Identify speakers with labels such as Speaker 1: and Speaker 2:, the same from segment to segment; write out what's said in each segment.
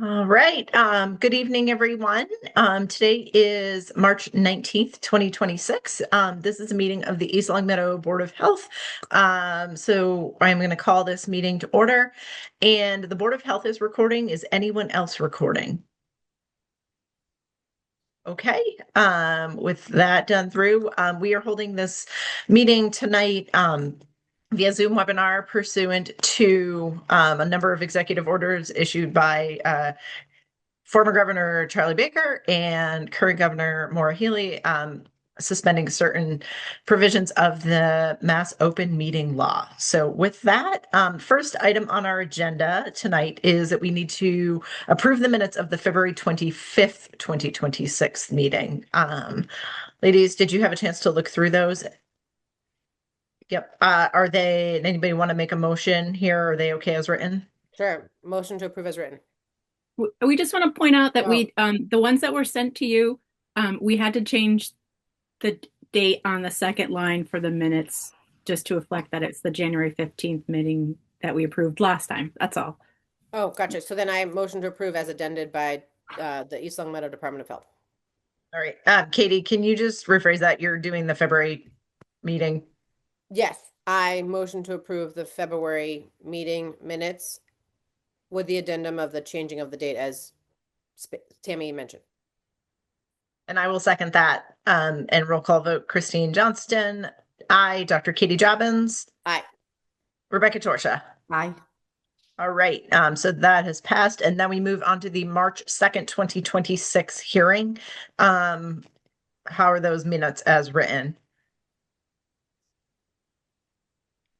Speaker 1: All right. Good evening, everyone. Today is March 19th, 2026. This is a meeting of the East Long Meadow Board of Health. So I'm going to call this meeting to order. And the Board of Health is recording. Is anyone else recording? Okay. With that done through, we are holding this meeting tonight via Zoom webinar pursuant to a number of executive orders issued by former Governor Charlie Baker and current Governor Maura Healey, suspending certain provisions of the Mass Open Meeting Law. So, with that, first item on our agenda tonight is that we need to approve the minutes of the February 25th, 2026 meeting. Ladies, did you have a chance to look through those? Yep. Anybody want to make a motion here? Are they okay as written?
Speaker 2: Sure. Motion to approve as written.
Speaker 3: We just want to point out that
Speaker 2: Oh.
Speaker 3: the ones that were sent to you, we had to change the date on the second line for the minutes just to reflect that it's the January 15th meeting that we approved last time. That's all.
Speaker 2: Oh, gotcha. So then I motion to approve as addended by the East Long Meadow Department of Health.
Speaker 1: All right. Katie, can you just rephrase that? You're doing the February meeting.
Speaker 2: Yes, I motion to approve the February meeting minutes with the addendum of the changing of the date as Tammy mentioned.
Speaker 1: And I will second that. And roll call vote, Christine Johnston. Aye. Dr. Katie Jobbins.
Speaker 2: Aye.
Speaker 1: Rebecca Torsha.
Speaker 3: Aye.
Speaker 1: All right. So that has passed. And then we move on to the March 2nd, 2026 hearing. How are those minutes as written?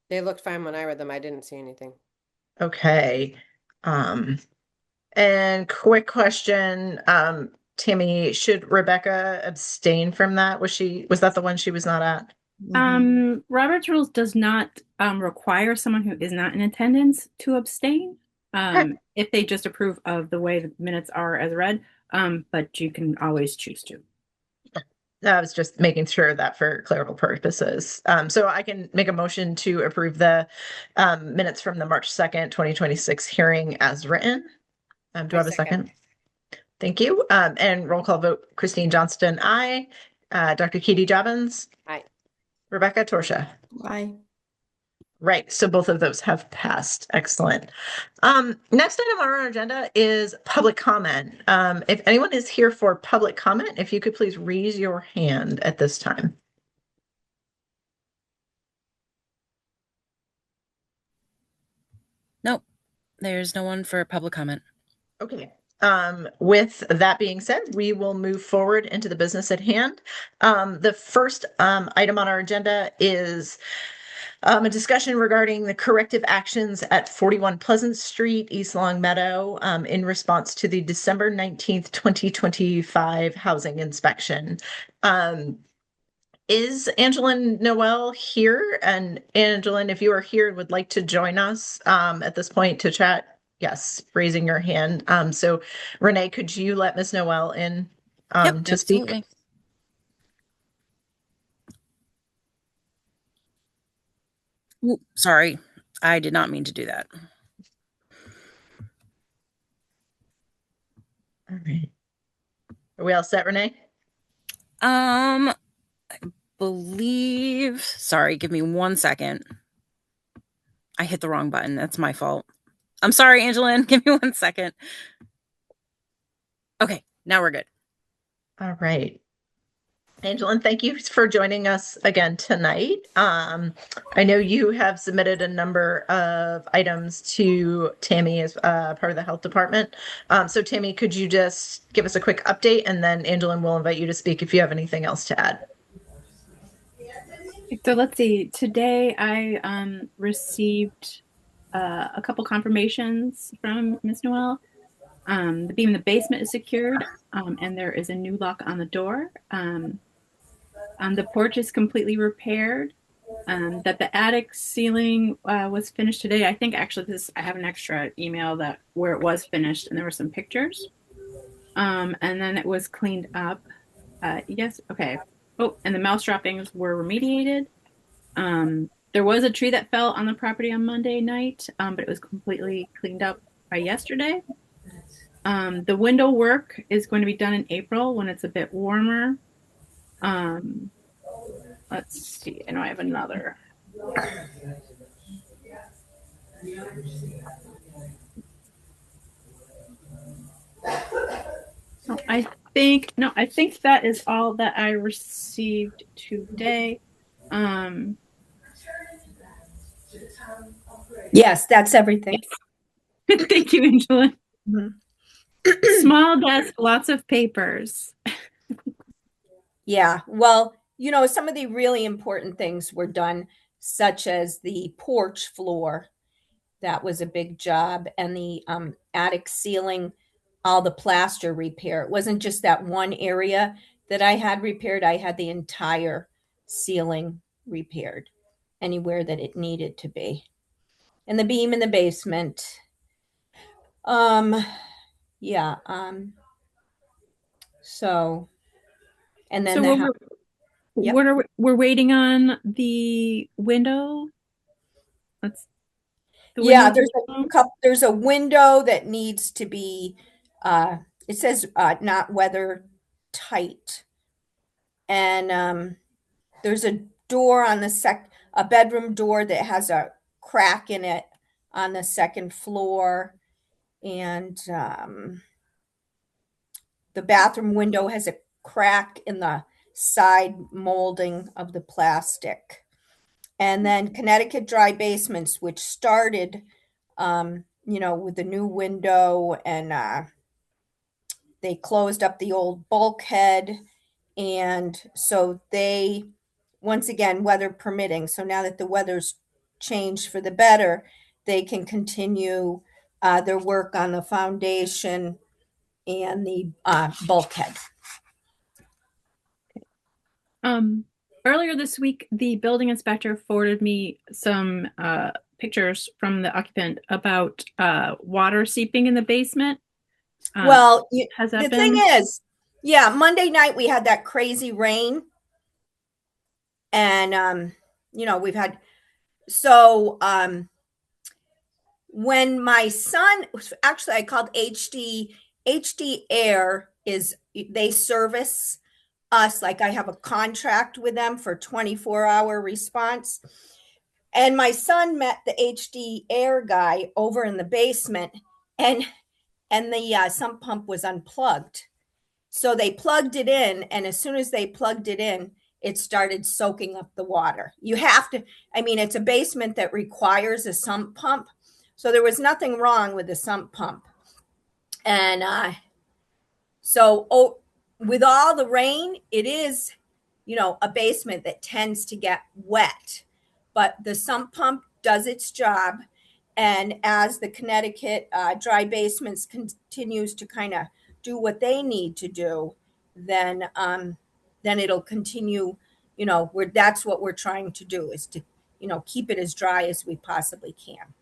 Speaker 2: They looked fine when I read them. I didn't see anything.
Speaker 1: Okay. And quick question, Tammy, should Rebecca abstain from that? Was that the one she was not at?
Speaker 3: Robert's rules does not require someone who is not in attendance to abstain if they just approve of the way the minutes are as read, but you can always choose to.
Speaker 1: I was just making sure that for clerical purposes. So I can make a motion to approve the minutes from the March 2nd, 2026 hearing as written. Do I have a second? Thank you. And roll call vote, Christine Johnston, aye. Dr. Katie Jobbins.
Speaker 2: Aye.
Speaker 1: Rebecca Torsha.
Speaker 2: Aye.
Speaker 1: Right. So both of those have passed. Excellent. Next item on our agenda is public comment. If anyone is here for public comment, if you could please raise your hand at this time.
Speaker 4: Nope, there's no one for public comment.
Speaker 1: Okay. With that being said, we will move forward into the business at hand. The first item on our agenda is a discussion regarding the corrective actions at 41 Pleasant Street, East Long Meadow, in response to the December 19th, 2025 housing inspection. Is Angeline Noel here? And Angeline, if you are here and would like to join us at this point to chat, yes, raising your hand. So Renee, could you let Ms. Noel in
Speaker 4: Yep,
Speaker 1: to speak?
Speaker 4: absolutely. Ooh, sorry, I did not mean to do that.
Speaker 1: All right. Are we all set, Renee?
Speaker 4: I believe, sorry, give me 1 second. I hit the wrong button. That's my fault. I'm sorry, Angeline. Give me 1 second. Okay, now we're good.
Speaker 1: All right. Angeline, thank you for joining us again tonight. I know you have submitted a number of items to Tammy as part of the health department. So Tammy, could you just give us a quick update, and then Angeline will invite you to speak if you have anything else to add.
Speaker 3: So let's see. Today I received a couple confirmations from Ms. Noel. The beam in the basement is secured, and there is a new lock on the door. The porch is completely repaired. That the attic ceiling was finished today. I think actually I have an extra email that where it was finished, and there were some pictures. And then it was cleaned up. Yes, okay. Oh, and the mouse droppings were remediated. There was a tree that fell on the property on Monday night, but it was completely cleaned up by yesterday. The window work is going to be done in April when it's a bit warmer. Um, let's see. I know I have another. I think that is all that I received today. Um,
Speaker 5: Yes, that's everything.
Speaker 3: thank you, Angela.
Speaker 5: Mhm.
Speaker 3: Small desk, lots of papers.
Speaker 5: Yeah, well, some of the really important things were done, such as the porch floor. That was a big job, and the attic ceiling, all the plaster repair. It wasn't just that one area that I had repaired. I had the entire ceiling repaired anywhere that it needed to be. And the beam in the basement. Um, yeah, so, and then
Speaker 3: So
Speaker 5: the house. Yep.
Speaker 3: we're waiting on the window. That's the
Speaker 5: Yeah,
Speaker 3: window.
Speaker 5: there's a window that needs to be it says not weather tight. And there's a door on a bedroom door that has a crack in it on the second floor. And the bathroom window has a crack in the side molding of the plastic. And then Connecticut Dry Basements, which started, with the new window, and they closed up the old bulkhead. And so they, once again, weather permitting. So now that the weather's changed for the better, they can continue their work on the foundation and the bulkhead.
Speaker 3: Earlier this week, the building inspector forwarded me some pictures from the occupant about water seeping in the basement.
Speaker 5: Well,
Speaker 3: has that
Speaker 5: the
Speaker 3: been?
Speaker 5: thing is, yeah, Monday night we had that crazy rain. And we've had when my son, actually I called HD Air, they service us, like I have a contract with them for 24-hour response. And my son met the HD Air guy over in the basement, and the sump pump was unplugged. So they plugged it in, and as soon as they plugged it in, it started soaking up the water. You have to, it's a basement that requires a sump pump. So there was nothing wrong with the sump pump. And with all the rain, it is, a basement that tends to get wet. But the sump pump does its job. And as the Connecticut Dry Basements continues to kind of do what they need to do, then it'll continue. That's what we're trying to do, is to keep it as dry as we possibly can.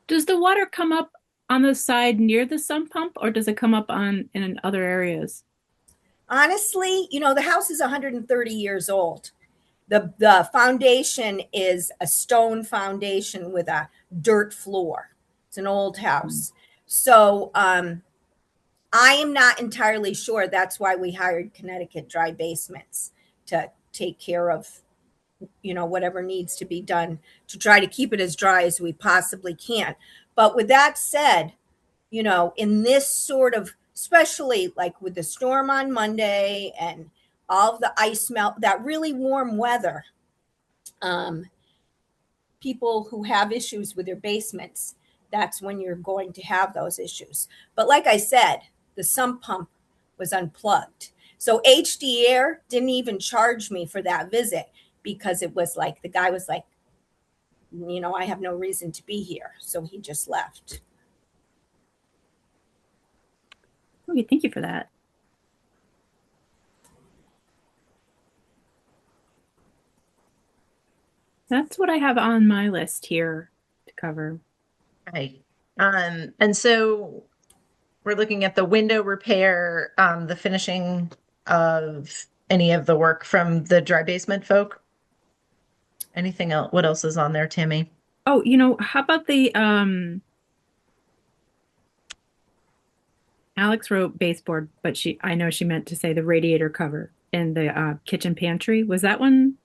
Speaker 3: Does the water come up on the side near the sump pump, or does it come up in other areas?
Speaker 5: Honestly, the house is 130 years old. The foundation is a stone foundation with a dirt floor. It's an old house. So I am not entirely sure. That's why we hired Connecticut Dry Basements to take care of, whatever needs to be done to try to keep it as dry as we possibly can. But with that said, in this sort of, especially like with the storm on Monday and all of the ice melt, that really warm weather, people who have issues with their basements, that's when you're going to have those issues. But like I said, the sump pump was unplugged. So HD Air didn't even charge me for that visit, because it was like, the guy was like, I have no reason to be here. So he just left.
Speaker 3: Okay, thank you for that. That's what I have on my list here to cover.
Speaker 1: Right. And so we're looking at the window repair, the finishing of any of the work from the dry basement folk. Anything else? What else is on there, Tammy?
Speaker 3: Oh, how about the Alex wrote baseboard, but I know she meant to say the radiator cover in the kitchen pantry. Was that one?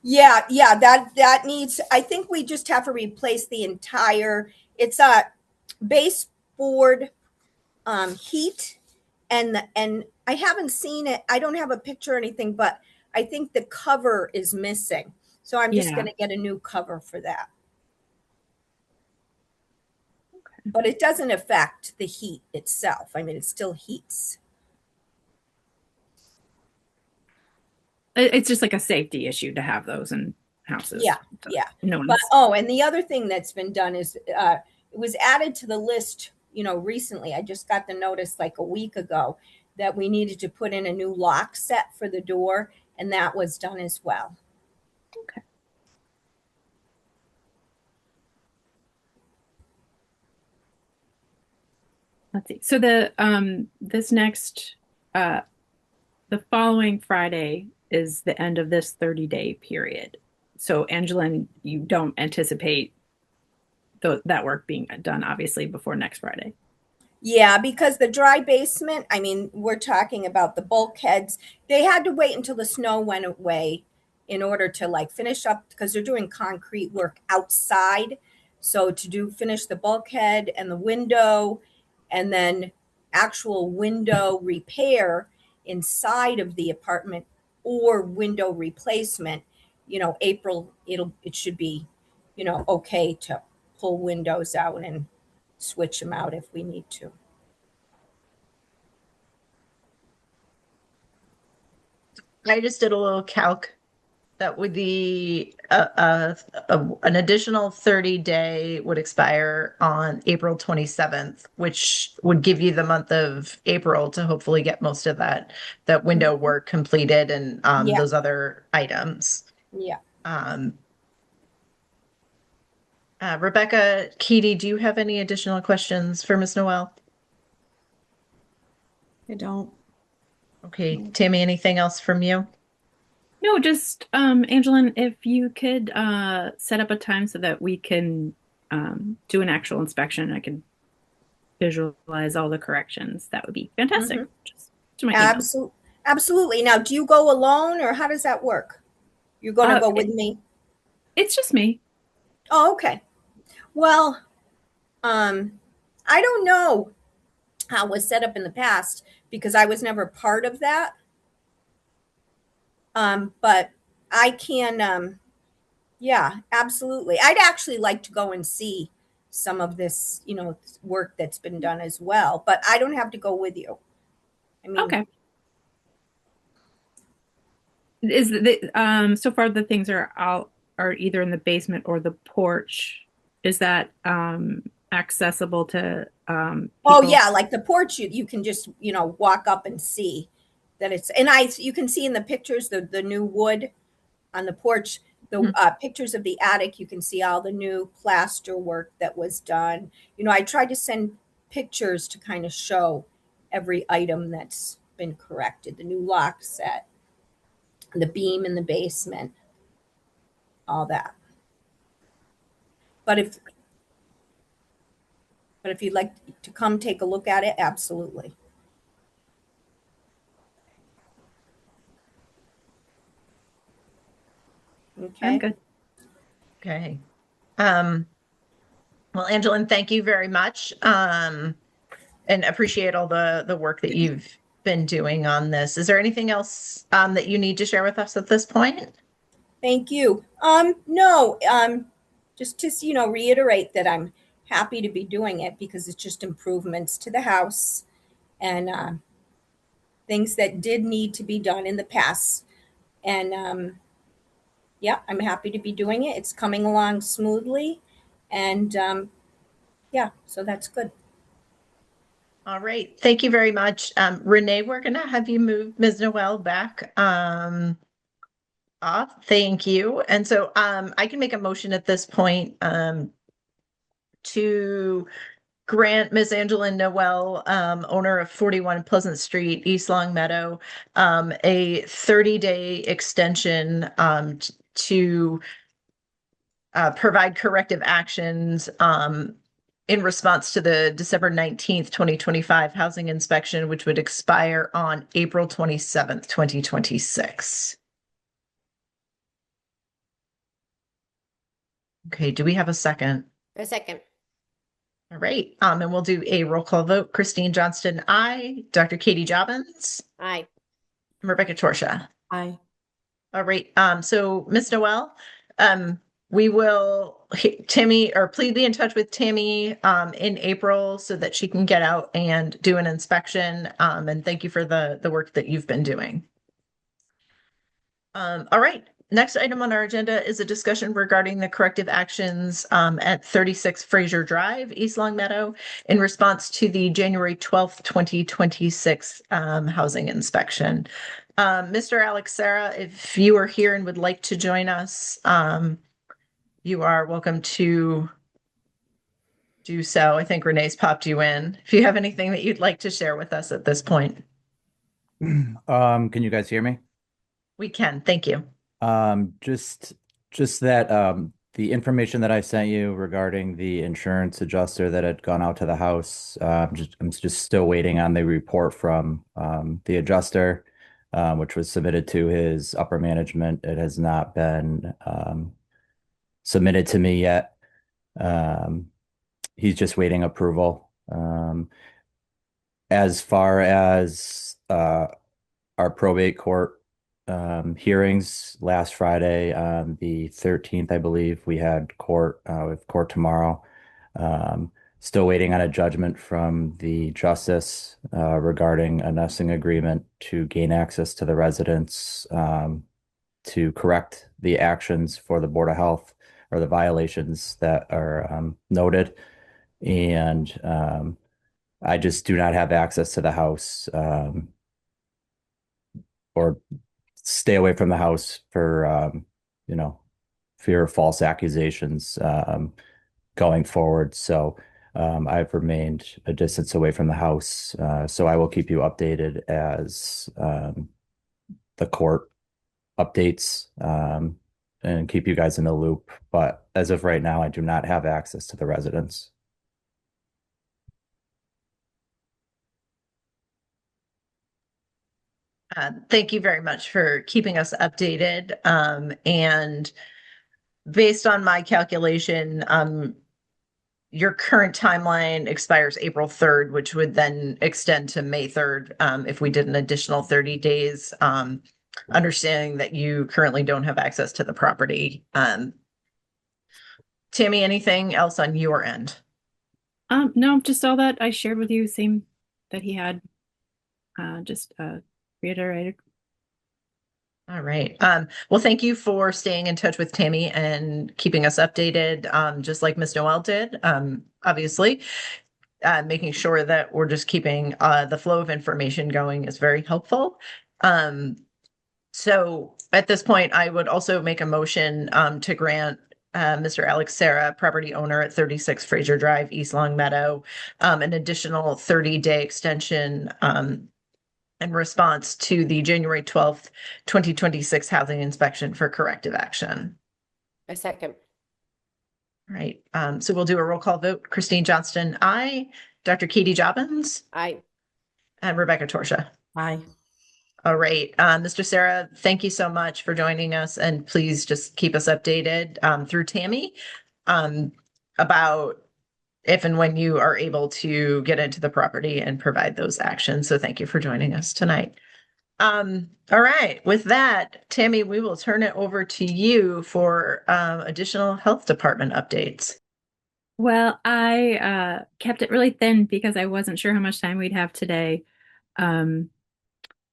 Speaker 5: Yeah, yeah, that needs, I think we just have to replace the entire, it's a baseboard heat, and I haven't seen it. I don't have a picture or anything, but I think the cover is missing. So I'm just
Speaker 3: Yeah.
Speaker 5: going to get a new cover for that. But it doesn't affect the heat itself. I mean, it still heats.
Speaker 3: It's just like a safety issue to have those in houses.
Speaker 5: Yeah,
Speaker 3: So
Speaker 5: yeah.
Speaker 3: no
Speaker 5: But
Speaker 3: one's.
Speaker 5: and the other thing that's been done is it was added to the list, recently. I just got the notice like a week ago that we needed to put in a new lock set for the door, and that was done as well.
Speaker 3: Okay. Let's see. So this next the following Friday is the end of this 30-day period. So Angeline, you don't anticipate that work being done obviously before next Friday.
Speaker 5: Yeah, because the dry basement, I mean, we're talking about the bulkheads. They had to wait until the snow went away in order to like finish up because they're doing concrete work outside. So to finish the bulkhead and the window and then actual window repair inside of the apartment or window replacement, April it should be, okay to pull windows out and switch them out if we need to.
Speaker 1: I just did a little calc that would be an additional 30-day would expire on April 27th, which would give you the month of April to hopefully get most of that window work completed and
Speaker 5: Yeah.
Speaker 1: those other items.
Speaker 5: Yeah.
Speaker 1: Rebecca, Katie, do you have any additional questions for Ms. Noel?
Speaker 6: I don't.
Speaker 1: Okay, Tammy, anything else from you?
Speaker 3: No, just Angeline, if you could set up a time so that we can do an actual inspection, I can visualize all the corrections. That would be fantastic. Just to my email.
Speaker 5: Absolutely. Now, do you go alone or how does that work? You're going to go with me?
Speaker 3: It's just me.
Speaker 5: Oh, okay. Well, I don't know how it was set up in the past because I was never part of that. But I can, yeah, absolutely. I'd actually like to go and see some of this, work that's been done as well, but I don't have to go with you. I mean,
Speaker 3: Okay. Is so far the things are either in the basement or the porch. Is that accessible to
Speaker 5: oh
Speaker 3: people?
Speaker 5: yeah, like the porch, you can just, walk up and see that it's, and you can see in the pictures, the new wood on the porch, the pictures of the attic, you can see all the new plaster work that was done. I tried to send pictures to kind of show every item that's been corrected, the new lock set, the beam in the basement, all that. But if you'd like to come take a look at it, absolutely. Okay.
Speaker 3: I'm good.
Speaker 1: Okay. Well, Angeline, thank you very much. And appreciate all the work that you've been doing on this. Is there anything else that you need to share with us at this point?
Speaker 5: Thank you. No, just to, reiterate that I'm happy to be doing it because it's just improvements to the house and things that did need to be done in the past. And yeah, I'm happy to be doing it. It's coming along smoothly. And yeah, so that's good.
Speaker 1: All right. Thank you very much. Renee, we're going to have you move Ms. Noel back off. Thank you. And so I can make a motion at this point to grant Ms. Angeline Noel, owner of 41 Pleasant Street, East Long Meadow, a 30-day extension to provide corrective actions in response to the December 19th, 2025 housing inspection, which would expire on April 27th, 2026. Okay, do we have a second?
Speaker 2: A second.
Speaker 1: All right, and we'll do a roll call vote. Christine Johnston, aye. Dr. Katie Jobbins,
Speaker 2: Aye.
Speaker 1: Rebecca Torsha.
Speaker 4: Aye.
Speaker 1: All right, so Ms. Noel, we will, Tammy, or please be in touch with Tammy in April so that she can get out and do an inspection. And thank you for the work that you've been doing. All right, next item on our agenda is a discussion regarding the corrective actions at 36 Fraser Drive, East Long Meadow, in response to the January 12th, 2026 housing inspection. Mr. Alex Sarah, if you are here and would like to join us, you are welcome to do so. I think Renee's popped you in. If you have anything that you'd like to share with us at this point,
Speaker 6: Can you guys hear me?
Speaker 1: we can. Thank you.
Speaker 6: Just that the information that I sent you regarding the insurance adjuster that had gone out to the house, I'm just still waiting on the report from the adjuster, which was submitted to his upper management. It has not been submitted to me yet. He's just waiting approval. As far as our probate court hearings last Friday on the 13th, I believe we had court with court tomorrow. Still waiting on a judgment from the justice regarding a nesting agreement to gain access to the residence to correct the actions for the Board of Health or the violations that are noted. And I just do not have access to the house or stay away from the house for, fear of false accusations going forward. So I've remained a distance away from the house. So I will keep you updated as the court updates and keep you guys in the loop. But as of right now, I do not have access to the residence.
Speaker 1: Thank you very much for keeping us updated. And based on my calculation, your current timeline expires April 3rd, which would then extend to May 3rd if we did an additional 30 days, understanding that you currently don't have access to the property. Tammy, anything else on your end?
Speaker 3: No, just all that I shared with you, same that he had, just reiterated.
Speaker 1: All right. Well, thank you for staying in touch with Tammy and keeping us updated, just like Ms. Noel did, obviously. Making sure that we're just keeping the flow of information going is very helpful. So at this point, I would also make a motion to grant Mr. Alex Sarah, property owner at 36 Fraser Drive, East Long Meadow, an additional 30-day extension in response to the January 12th, 2026 housing inspection for corrective action.
Speaker 2: A second.
Speaker 1: All right, so we'll do a roll call vote. Christine Johnston, aye. Dr. Katie Jobbins,
Speaker 2: Aye.
Speaker 1: and Rebecca Torsha.
Speaker 4: Aye.
Speaker 1: All right, Mr. Sarah, thank you so much for joining us, and please just keep us updated through Tammy about if and when you are able to get into the property and provide those actions. So thank you for joining us tonight. All right, with that, Tammy, we will turn it over to you for additional health department updates.
Speaker 3: Well, I kept it really thin because I wasn't sure how much time we'd have today.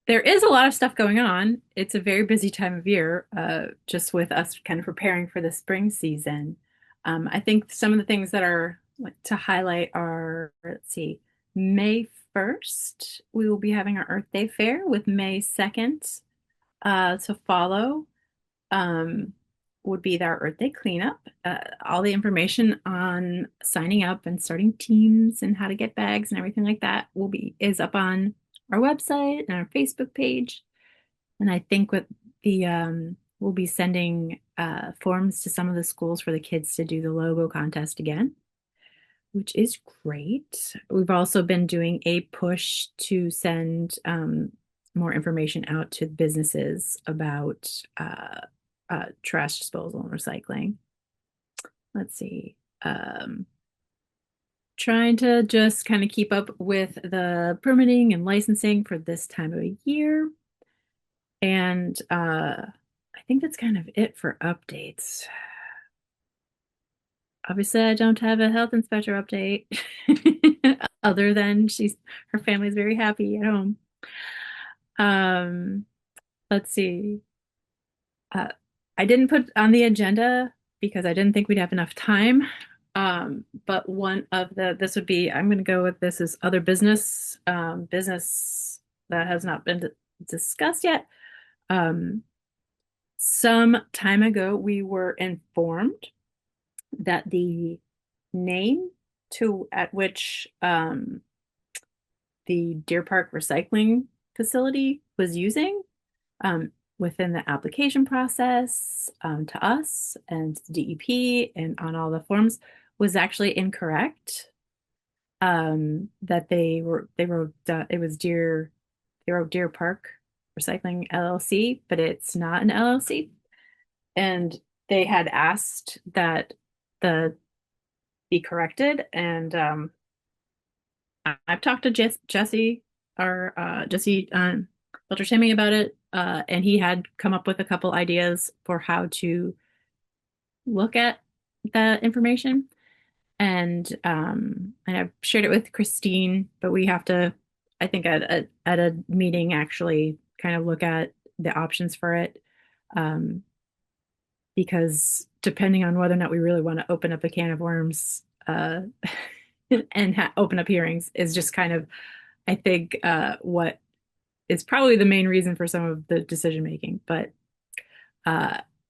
Speaker 3: There is a lot of stuff going on. It's a very busy time of year, just with us kind of preparing for the spring season. I think some of the things that are to highlight are, let's see, May 1st, we will be having our Earth Day Fair with May 2nd to follow. Would be our Earth Day cleanup. All the information on signing up and starting teams and how to get bags and everything like that is up on our website and our Facebook page. And I think with the we'll be sending forms to some of the schools for the kids to do the logo contest again. which is great. We've also been doing a push to send more information out to businesses about trash disposal and recycling. Let's see. Trying to just kind of keep up with the permitting and licensing for this time of year. And I think that's kind of it for updates. Obviously, I don't have a health inspector update other than her family's very happy at home. Let's see. I didn't put on the agenda because I didn't think we'd have enough time. But one of this would be, I'm going to go with this as other business, business that has not been discussed yet. Some time ago, we were informed that the name at which the Deer Park recycling facility was using within the application process to us and DEP and on all the forms was actually incorrect. That they wrote Deer Park Recycling LLC, but it's not an LLC. And they had asked that be corrected. And I've talked to Jesse Beltrami about it, and he had come up with a couple ideas for how to look at the information. And I've shared it with Christine, but we have to, I think, at a meeting actually kind of look at the options for it, because depending on whether or not we really want to open up a can of worms and open up hearings is just kind of, I think, what is probably the main reason for some of the decision making. But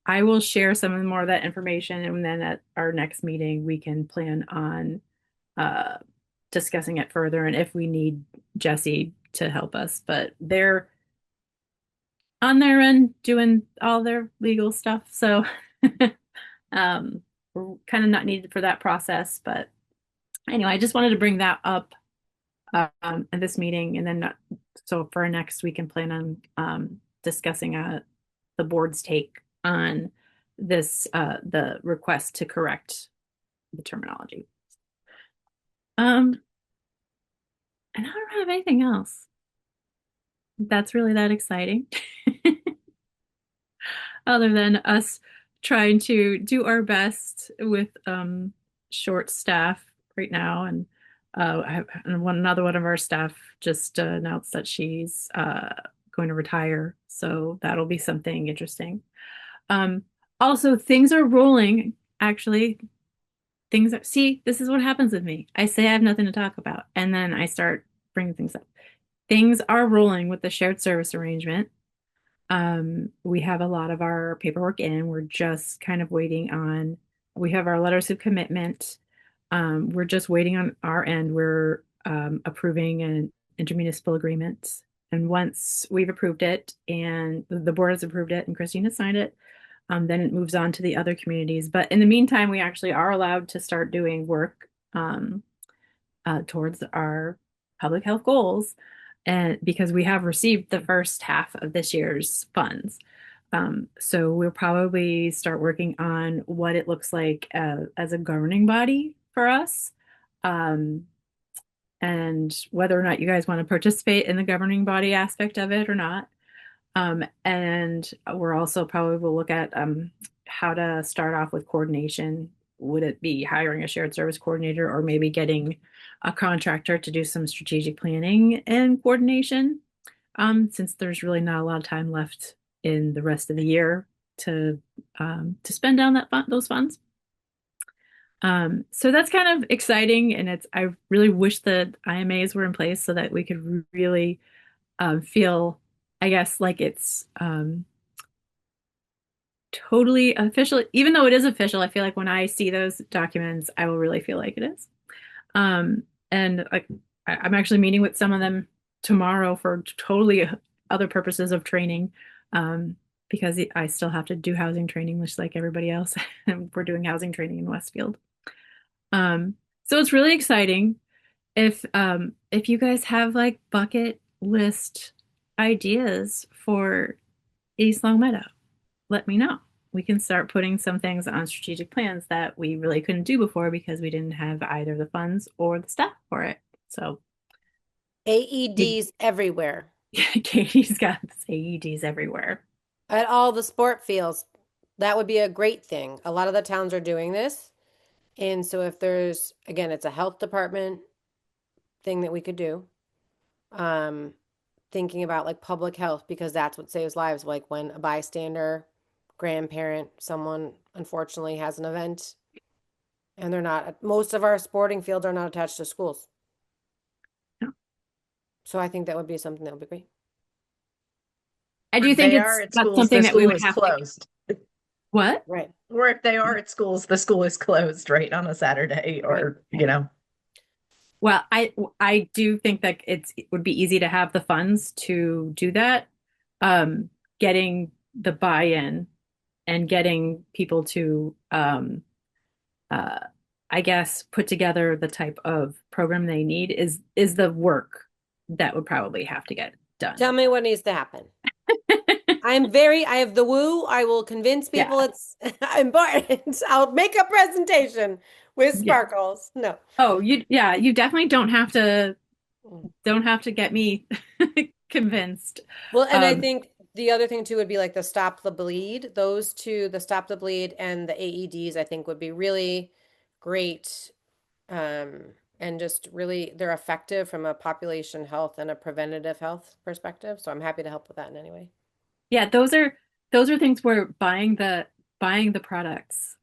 Speaker 3: I will share some more of that information, and then at our next meeting, we can plan on discussing it further, and if we need Jesse to help us. But they're on their end doing all their legal stuff, so we're kind of not needed for that process. But anyway, I just wanted to bring that up at this meeting, and then so for our next, we can plan on discussing the board's take on this, the request to correct the terminology. And I don't have anything else that's really that exciting other than us trying to do our best with short staff right now. And another one of our staff just announced that she's going to retire, so that'll be something interesting. Also, things are rolling. Actually, see, this is what happens with me. I say I have nothing to talk about, and then I start bringing things up. Things are rolling with the shared service arrangement. We have a lot of our paperwork in. We're just kind of waiting on, we have our letters of commitment. We're just waiting on our end. We're approving an intermunicipal agreement. And once we've approved it and the board has approved it and Christine has signed it, then it moves on to the other communities. But in the meantime, we actually are allowed to start doing work towards our public health goals, and because we have received the first half of this year's funds. So we'll probably start working on what it looks like as a governing body for us. And whether or not you guys want to participate in the governing body aspect of it or not. And we're also probably will look at how to start off with coordination. Would it be hiring a shared service coordinator, or maybe getting a contractor to do some strategic planning and coordination, since there's really not a lot of time left in the rest of the year to spend down those funds. So that's kind of exciting, and I really wish that IMAs were in place so that we could really feel, I guess, like it's totally official. Even though it is official, I feel like when I see those documents, I will really feel like it is. And I'm actually meeting with some of them tomorrow for totally other purposes of training, because I still have to do housing training, just like everybody else. We're doing housing training in Westfield. So it's really exciting. If you guys have like bucket list ideas for East Long Meadow, let me know. We can start putting some things on strategic plans that we really couldn't do before because we didn't have either the funds or the staff for it. So
Speaker 2: AEDs everywhere
Speaker 3: Katie's got AEDs everywhere.
Speaker 2: at all the sport fields. That would be a great thing. A lot of the towns are doing this. And so if there's, again, it's a health department thing that we could do. Thinking about like public health because that's what saves lives. Like when a bystander, grandparent, someone unfortunately has an event and they're not, most of our sporting fields are not attached to schools.
Speaker 3: No.
Speaker 2: So I think that would be something that would be great.
Speaker 3: I do
Speaker 1: If
Speaker 3: think
Speaker 1: they
Speaker 3: it's
Speaker 1: are at
Speaker 3: that's
Speaker 1: schools,
Speaker 3: something
Speaker 1: the
Speaker 3: that we
Speaker 1: school
Speaker 3: would
Speaker 1: is
Speaker 3: have to.
Speaker 1: closed.
Speaker 3: What?
Speaker 2: Right.
Speaker 1: Or if they are at schools, the school is closed, right, on a Saturday or, you know.
Speaker 3: Well, I do think that it would be easy to have the funds to do that. Getting the buy-in and getting people to uh I guess put together the type of program they need is the work that would probably have to get done.
Speaker 2: Tell me what needs to happen. I have the woo. I will convince people
Speaker 3: Yeah.
Speaker 2: it's important. I'll make a presentation with
Speaker 3: Yeah.
Speaker 2: sparkles. No.
Speaker 3: Oh, you definitely don't have to get me convinced.
Speaker 2: Well, and I
Speaker 3: Um,
Speaker 2: think the other thing too would be like the stop the bleed. Those two, the stop the bleed and the AEDs, I think would be really great. And just really they're effective from a population health and a preventative health perspective. So I'm happy to help with that in any way.
Speaker 3: Yeah, those are things where buying the products,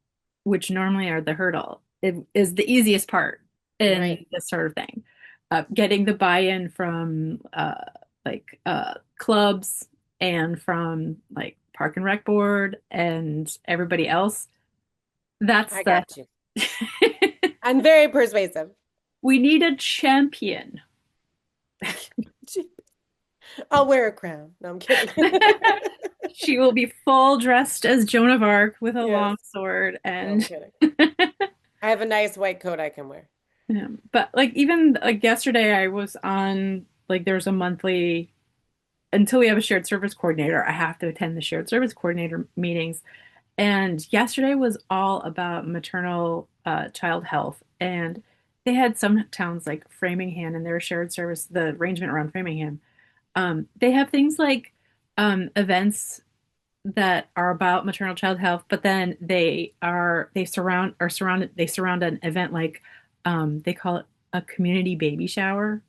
Speaker 3: which normally are the hurdle, it is the easiest part in
Speaker 2: Right.
Speaker 3: this sort of thing. Getting the buy-in from clubs and from like Park and Rec Board and everybody else. That's
Speaker 2: I
Speaker 3: the
Speaker 2: got you. I'm very persuasive.
Speaker 3: we need a champion.
Speaker 2: I'll wear a crown. No, I'm kidding.
Speaker 3: She will be full dressed as Joan of Arc with a
Speaker 2: Yes.
Speaker 3: long sword
Speaker 2: No, I'm
Speaker 3: and
Speaker 2: kidding. I have a nice white coat I can wear.
Speaker 3: yeah. But like even like yesterday I was on like there's a monthly until we have a shared service coordinator, I have to attend the shared service coordinator meetings. And yesterday was all about maternal child health. And they had some towns like Framingham and their shared service, the arrangement around Framingham. They have things like events that are about maternal child health, but then they surround an event like they call it a community baby shower.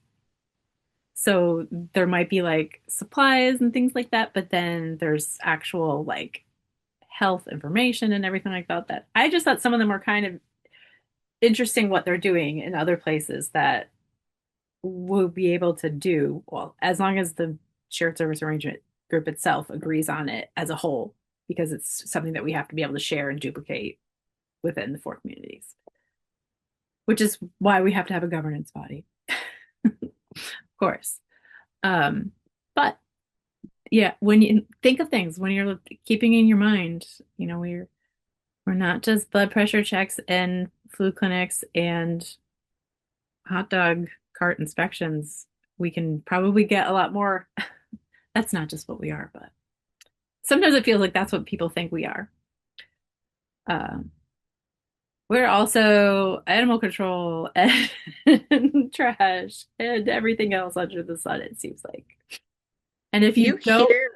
Speaker 3: So there might be like supplies and things like that, but then there's actual like health information and everything like that. I just thought some of them were kind of interesting what they're doing in other places that we'll be able to do, well, as long as the shared service arrangement group itself agrees on it as a whole, because it's something that we have to be able to share and duplicate within the four communities, which is why we have to have a governance body, of course. But yeah, when you think of things, when you're keeping in your mind, you know, we're not just blood pressure checks and flu clinics and hot dog cart inspections. We can probably get a lot more. That's not just what we are, but sometimes it feels like that's what people think we are. We're also animal control and trash and everything else under the sun, it seems like. And if you go,
Speaker 1: I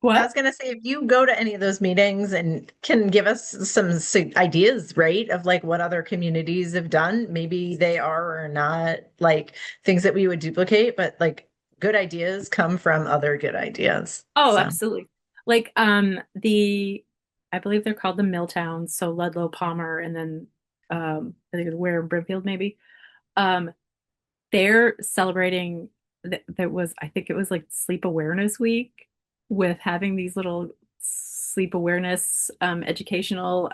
Speaker 3: what?
Speaker 1: was going to say, if you go to any of those meetings and can give us some ideas, right, of like what other communities have done, maybe they are or not like things that we would duplicate, but like good ideas come from other good ideas.
Speaker 3: Oh,
Speaker 1: So,
Speaker 3: absolutely. Like I believe they're called the Milltowns, so Ludlow, Palmer, and then I think it's Ware and Brimfield maybe. They're celebrating that was I think it was like Sleep Awareness Week with having these little sleep awareness educational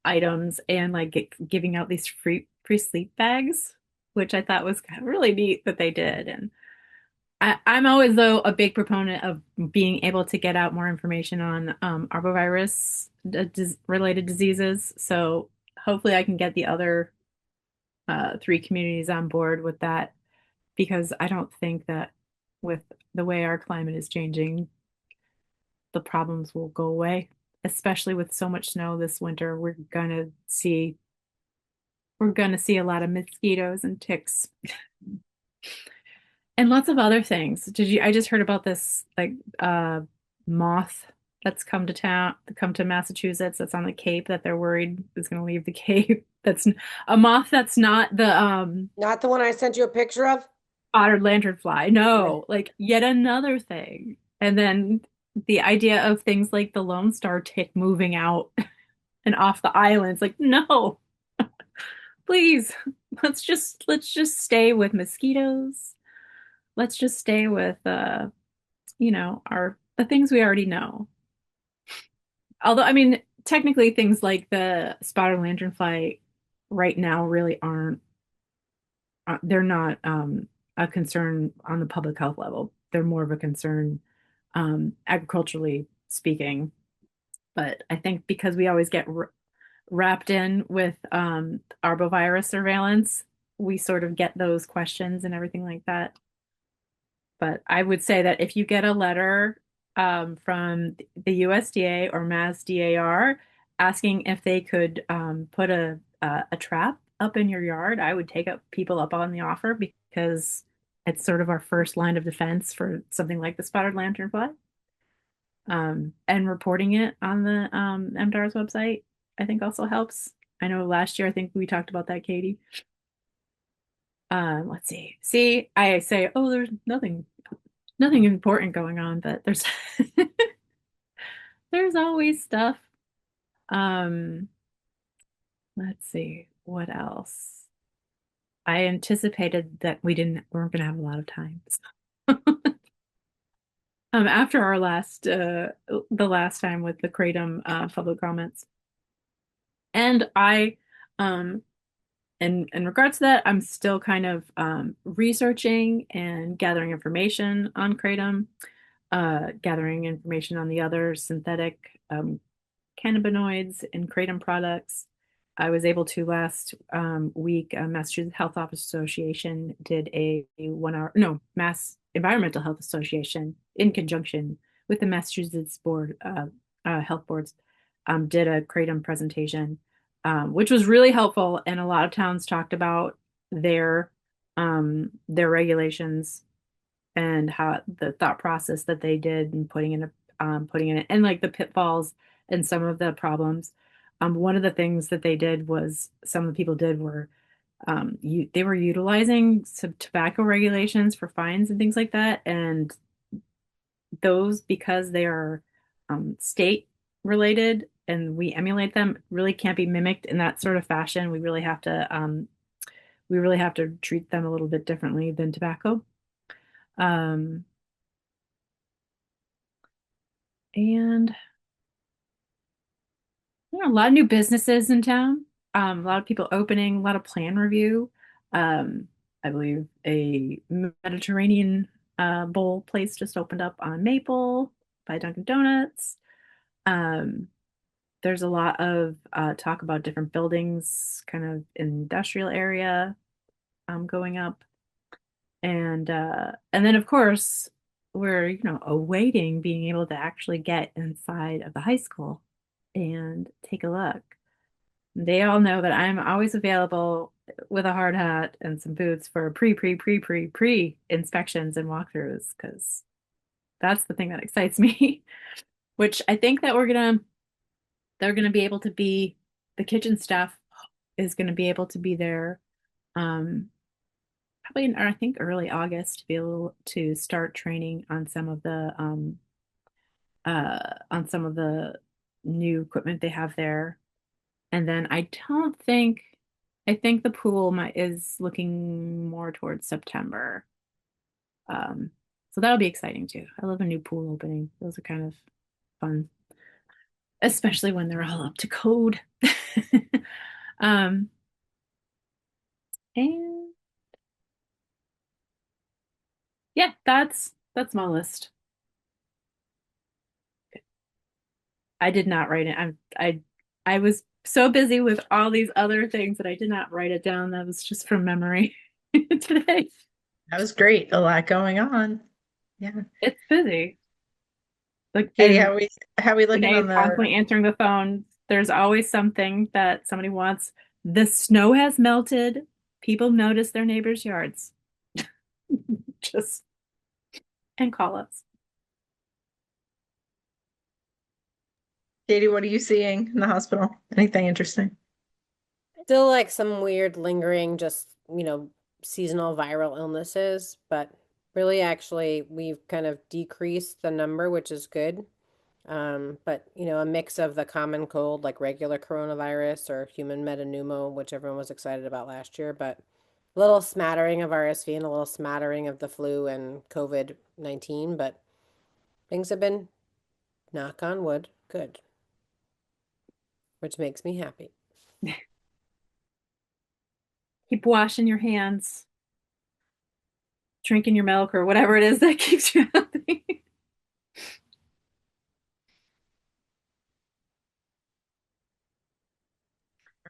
Speaker 3: items and like giving out these free sleep bags, which I thought was really neat that they did. And I'm always, though, a big proponent of being able to get out more information on arbovirus related diseases. So hopefully I can get the other three communities on board with that, because I don't think that with the way our climate is changing, the problems will go away, especially with so much snow this winter. We're gonna see a lot of mosquitoes and ticks and lots of other things. I just heard about this like moth that's come to Massachusetts, that's on the Cape, that they're worried is gonna leave the Cape. That's a moth that's not the
Speaker 2: Not the one I sent you a picture of?
Speaker 3: spotted lanternfly. No, like yet another thing. And then the idea of things like the Lone Star tick moving out and off the islands, like no, please, let's just stay with mosquitoes. Let's just stay with our the things we already know. Although, I mean, technically things like the spotted lanternfly right now really aren't they're not a concern on the public health level. They're more of a concern agriculturally speaking. But I think because we always get wrapped in with arbovirus surveillance, we sort of get those questions and everything like that. But I would say that if you get a letter from the USDA or MassDAR asking if they could put a trap up in your yard, I would take up people up on the offer, because it's sort of our first line of defense for something like the spotted lanternfly. And reporting it on the MDAR's website, I think also helps. I know last year, I think we talked about that, Katie. Let's see. See, I say, oh, there's nothing important going on, but there's there's always stuff. Let's see, what else? I anticipated that weren't gonna have a lot of time. After our the last time with the Kratom public comments. And in regards to that, I'm still kind of researching and gathering information on Kratom, gathering information on the other synthetic cannabinoids in Kratom products. I was able to last week, Massachusetts Health Office Association did a 1 hour, no, Mass Environmental Health Association in conjunction with the Massachusetts Board, Health Boards, did a Kratom presentation, which was really helpful. And a lot of towns talked about their regulations and how the thought process that they did in putting in it, and like the pitfalls and some of the problems. One of the things that some of the people did were they were utilizing some tobacco regulations for fines and things like that, and those, because they are state related and we emulate them, really can't be mimicked in that sort of fashion. We really have to treat them a little bit differently than tobacco. And a lot of new businesses in town, a lot of people opening, a lot of plan review. I believe a Mediterranean bowl place just opened up on Maple by Dunkin' Donuts. There's a lot of talk about different buildings, kind of industrial area going up. And then of course we're awaiting being able to actually get inside of the high school and take a look. They all know that I'm always available with a hard hat and some boots for pre inspections and walkthroughs, because that's the thing that excites me. Which I think that they're gonna be able to be, the kitchen staff is gonna be able to be there probably in, I think, early August, to be able to start training on some of the new equipment they have there. And then I think the pool is looking more towards September. So that'll be exciting too. I love a new pool opening. Those are kind of fun, especially when they're all up to code. And yeah, that's my list. I did not write it. I was so busy with all these other things that I did not write it down. That was just from memory today.
Speaker 1: That was great. A lot going on. Yeah.
Speaker 3: It's busy. Like
Speaker 1: Katie,
Speaker 3: being
Speaker 1: how we looking
Speaker 3: Renee
Speaker 1: on
Speaker 3: constantly
Speaker 1: the
Speaker 3: answering the phone. There's always something that somebody wants. The snow has melted. People notice their neighbors' yards. Just and call us.
Speaker 1: Katie, what are you seeing in the hospital? Anything interesting?
Speaker 2: Still like some weird lingering, just, seasonal viral illnesses, but really actually we've kind of decreased the number, which is good. But a mix of the common cold, like regular coronavirus or human metapneumo, which everyone was excited about last year, but a little smattering of RSV and a little smattering of the flu and COVID-19, but things have been, knock on wood, good, which makes me happy.
Speaker 3: Keep washing your hands, drinking your milk, or whatever it is that keeps you healthy.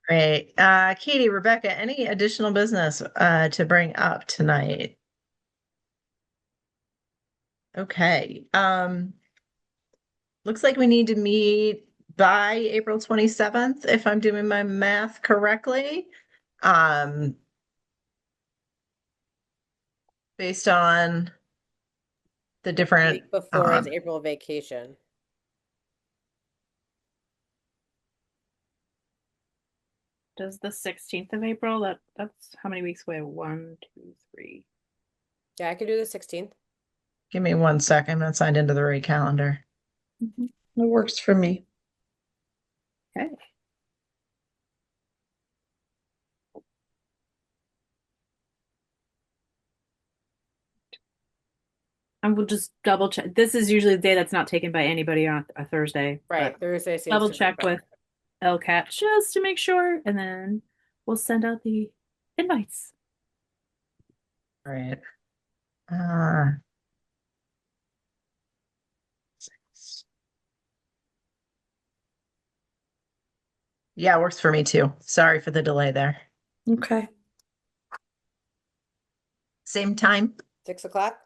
Speaker 1: Great. Katie, Rebecca, any additional business to bring up tonight? Okay. Looks like we need to meet by April 27th, if I'm doing my math correctly. Based on the different
Speaker 2: Week before is April vacation.
Speaker 3: Does the 16th of April, that's how many weeks away? 1, 2, 3.
Speaker 2: Yeah, I could do the 16th.
Speaker 1: Give me 1 second. I'm not signed into the right calendar.
Speaker 3: Mm-hmm.
Speaker 7: It works for me.
Speaker 3: Okay. And we'll just double check. This is usually the day that's not taken by anybody on a Thursday.
Speaker 2: Right,
Speaker 3: but
Speaker 2: Thursday seems
Speaker 3: double
Speaker 2: to be
Speaker 3: check
Speaker 2: better.
Speaker 3: with LCAT just to make sure, and then we'll send out the invites.
Speaker 1: All right. Yeah, it works for me too. Sorry for the delay there.
Speaker 7: Okay.
Speaker 1: Same time?
Speaker 2: 6 o'clock?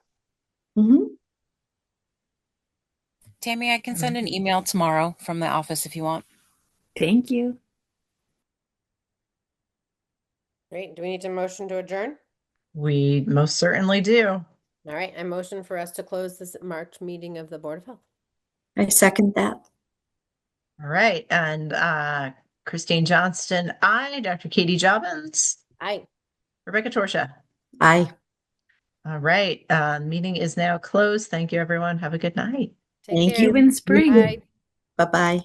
Speaker 7: Mm-hmm.
Speaker 4: Tammy, I can send an email tomorrow from the office if you want.
Speaker 3: Thank you.
Speaker 2: Great. Do we need to motion to adjourn?
Speaker 1: We most certainly do.
Speaker 2: All right, I motion for us to close this March meeting of the Board of Health.
Speaker 7: I second that.
Speaker 1: All right. And Christine Johnston, aye. Dr. Katie Jobbins,
Speaker 2: Aye.
Speaker 1: Rebecca Torsha.
Speaker 7: Aye.
Speaker 1: All right. Meeting is now closed. Thank you, everyone. Have a good night.
Speaker 2: Take
Speaker 7: Thank
Speaker 2: care.
Speaker 7: you.
Speaker 3: In spring.
Speaker 2: Bye.
Speaker 7: Bye-bye.